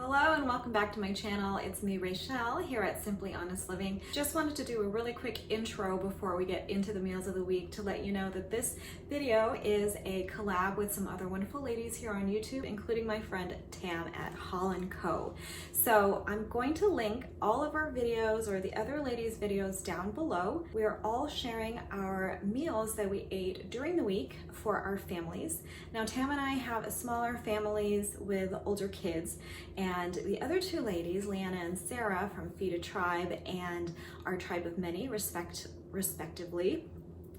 Hello and welcome back to my channel. It's me, Rachel, here at Simply Honest Living. Just wanted to do a really quick intro before we get into the meals of the week to let you know that this video is a collab with some other wonderful ladies here on YouTube, including my friend Tam at HaulandCo. So I'm going to link all of our videos or the other ladies' videos down below. We are all sharing our meals that we ate during the week for our families. Now Tam and I have smaller families with older kids, and the other two ladies, Liana and Sarah from Feed a Tribe and Our Tribe of Many, respectively,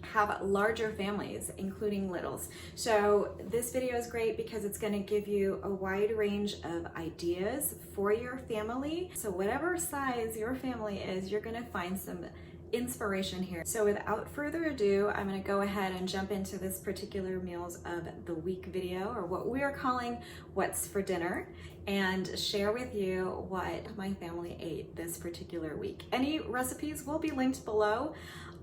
have larger families, including littles. So this video is great because it's going to give you a wide range of ideas for your family. So whatever size your family is, you're going to find some inspiration here. So without further ado, I'm going to go ahead and jump into this particular meals of the week video, or what we are calling What's for Dinner, and share with you what my family ate this particular week. Any recipes will be linked below,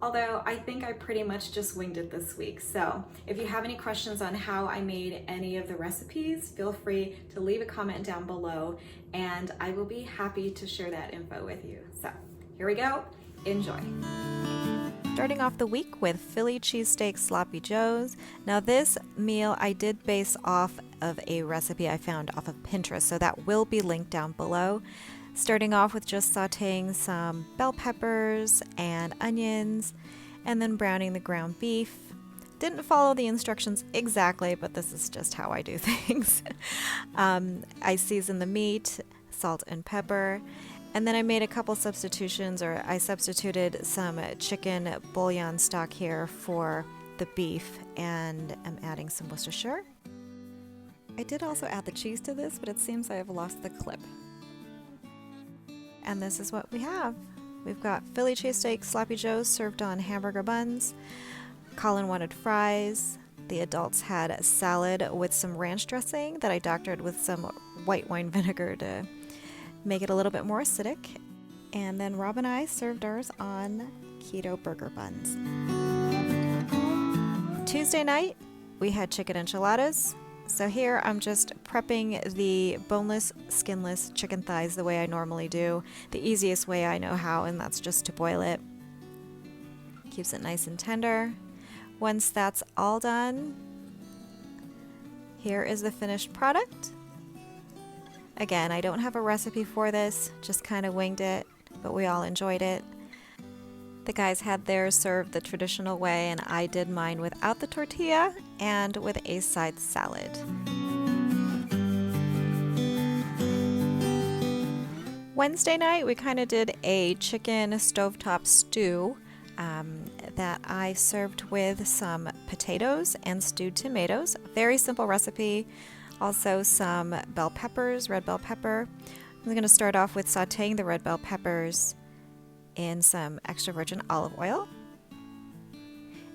although I think I pretty much just winged it this week. So if you have any questions on how I made any of the recipes, feel free to leave a comment down below and I will be happy to share that info with you. So here we go. Enjoy. Starting off the week with Philly cheesesteak sloppy joes. Now this meal I did base off of a recipe I found off of Pinterest, so that will be linked down below. Starting off with just sauteing some bell peppers and onions, and then browning the ground beef. Didn't follow the instructions exactly, but this is just how I do things. I seasoned the meat, salt and pepper. And then I made a couple substitutions, or I substituted some chicken bouillon stock here for the beef, and I'm adding some Worcestershire. I did also add the cheese to this, but it seems I have lost the clip. And this is what we have. We've got Philly cheesesteak sloppy joes served on hamburger buns. Colin wanted fries. The adults had a salad with some ranch dressing that I doctored with some white wine vinegar to make it a little bit more acidic. And then Rob and I served ours on keto burger buns. Tuesday night, we had chicken enchiladas. So here I'm just prepping the boneless, skinless chicken thighs the way I normally do, the easiest way I know how, and that's just to boil it. Keeps it nice and tender. Once that's all done, here is the finished product. Again, I don't have a recipe for this, just kind of winged it, but we all enjoyed it. The guys had theirs served the traditional way, and I did mine without the tortilla and with a side salad. Wednesday night, we kind of did a chicken stovetop stew that I served with some potatoes and stewed tomatoes. Very simple recipe. Also some bell peppers, red bell pepper. I'm going to start off with sauteing the red bell peppers in some extra virgin olive oil.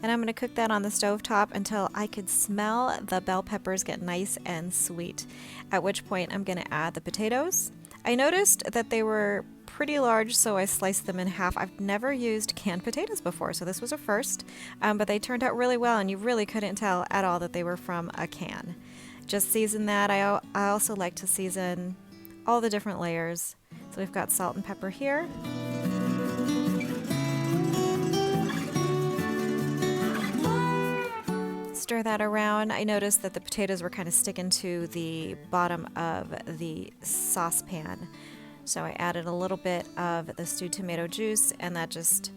And I'm going to cook that on the stovetop until I could smell the bell peppers get nice and sweet, at which point I'm going to add the potatoes. I noticed that they were pretty large, so I sliced them in half. I've never used canned potatoes before, so this was a first, but they turned out really well, and you really couldn't tell at all that they were from a can. Just season that. I also like to season all the different layers. So we've got salt and pepper here. Stir that around. I noticed that the potatoes were kind of sticking to the bottom of the saucepan. So I added a little bit of the stewed tomato juice, and that just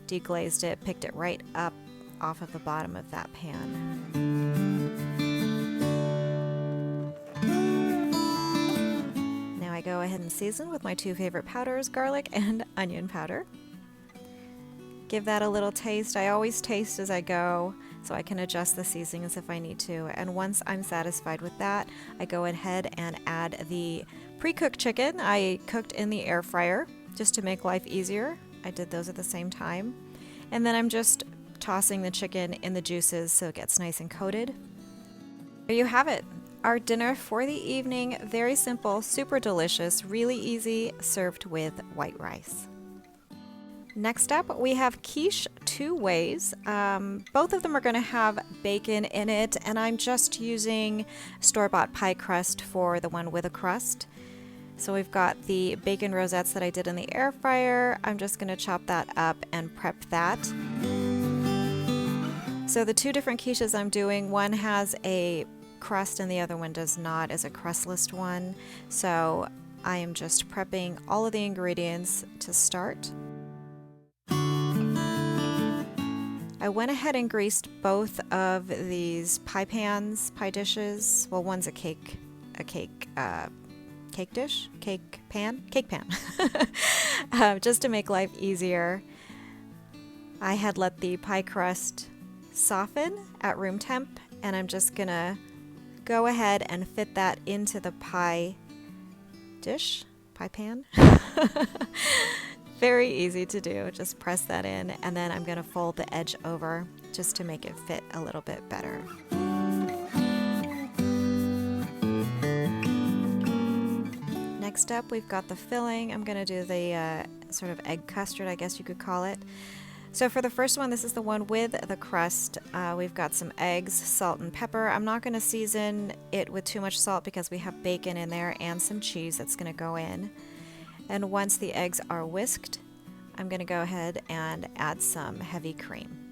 deglazed it, picked it right up off of the bottom of that pan. I go ahead and season with my two favorite powders, garlic and onion powder. Give that a little taste. I always taste as I go, so I can adjust the seasonings if I need to. And once I'm satisfied with that, I go ahead and add the pre-cooked chicken I cooked in the air fryer just to make life easier. I did those at the same time. And then I'm just tossing the chicken in the juices so it gets nice and coated. There you have it. Our dinner for the evening, very simple, super delicious, really easy, served with white rice. Next up, we have quiche two ways. Both of them are going to have bacon in it, and I'm just using store-bought pie crust for the one with a crust. So we've got the bacon rosettes that I did in the air fryer. I'm just going to chop that up and prep that. So the two different quiches I'm doing, one has a crust and the other one does not, is a crustless one. So I am just prepping all of the ingredients to start. I went ahead and greased both of these pie pans, pie dishes. Well, one's a cake pan, just to make life easier. I had let the pie crust soften at room temp, and I'm just gonna go ahead and fit that into the pie pan. Very easy to do, just press that in, and then I'm gonna fold the edge over just to make it fit a little bit better. Next up, we've got the filling. I'm gonna do the sort of egg custard, I guess you could call it. So for the first one, this is the one with the crust. We've got some eggs, salt and pepper. I'm not gonna season it with too much salt because we have bacon in there and some cheese that's gonna go in. And once the eggs are whisked, I'm gonna go ahead and add some heavy cream.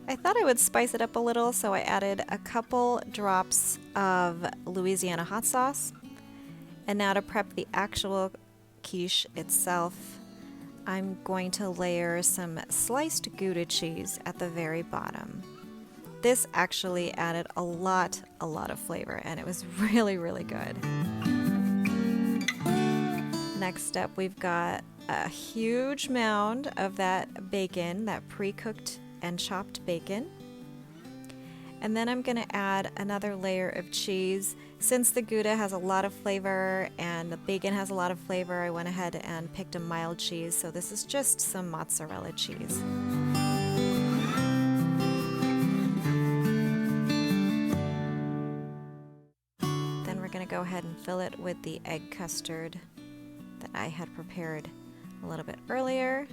I thought I would spice it up a little, so I added a couple drops of Louisiana hot sauce. And now to prep the actual quiche itself, I'm going to layer some sliced Gouda cheese at the very bottom. This actually added a lot of flavor, and it was really, really good. Next up, we've got a huge mound of that bacon, that pre-cooked and chopped bacon. And then I'm gonna add another layer of cheese. Since the Gouda has a lot of flavor and the bacon has a lot of flavor, I went ahead and picked a mild cheese. So this is just some mozzarella cheese. Then we're gonna go ahead and fill it with the egg custard that I had prepared a little bit earlier.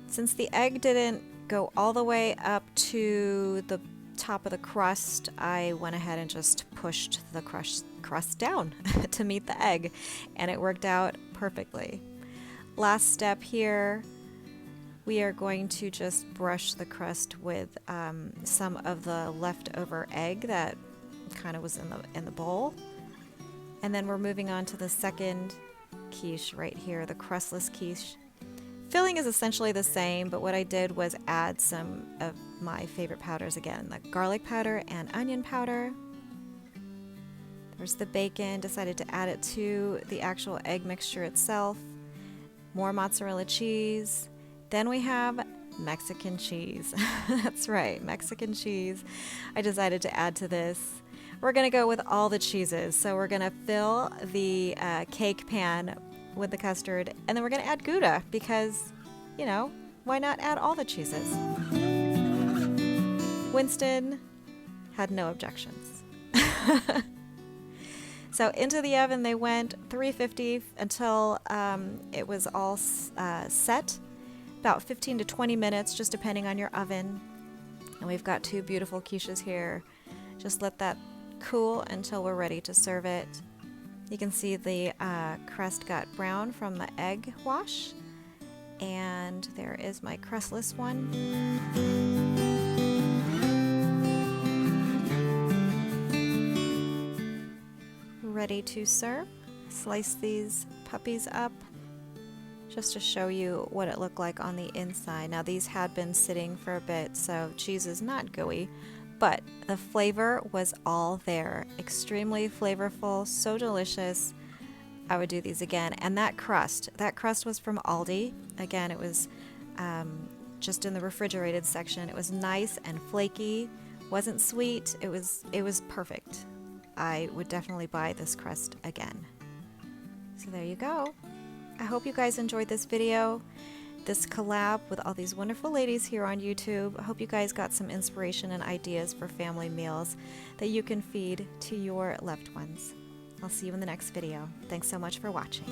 Since the egg didn't go all the way up to the top of the crust, I went ahead and just pushed the crust down to meet the egg, and it worked out perfectly. Last step here, we are going to just brush the crust with some of the leftover egg that kind of was in the bowl. And then we're moving on to the second quiche right here, the crustless quiche. Filling is essentially the same, but what I did was add some of my favorite powders again, like garlic powder and onion powder. There's the bacon, decided to add it to the actual egg mixture itself. More mozzarella cheese. Then we have Mexican cheese. That's right, Mexican cheese. I decided to add to this. We're gonna go with all the cheeses. So we're gonna fill the cake pan with the custard, and then we're gonna add Gouda because, you know, why not add all the cheeses? Winston had no objections. So into the oven they went, 350 until it was all set, about 15 to 20 minutes, just depending on your oven. And we've got two beautiful quiches here. Just let that cool until we're ready to serve it. You can see the crust got brown from the egg wash, and there is my crustless one. Ready to serve. Slice these puppies up just to show you what it looked like on the inside. Now these had been sitting for a bit, so cheese is not gooey, but the flavor was all there. Extremely flavorful, so delicious. I would do these again. And that crust was from Aldi. Again, it was just in the refrigerated section. It was nice and flaky, wasn't sweet. It was perfect. I would definitely buy this crust again. So there you go. I hope you guys enjoyed this video, this collab with all these wonderful ladies here on YouTube. I hope you guys got some inspiration and ideas for family meals that you can feed to your loved ones. I'll see you in the next video. Thanks so much for watching.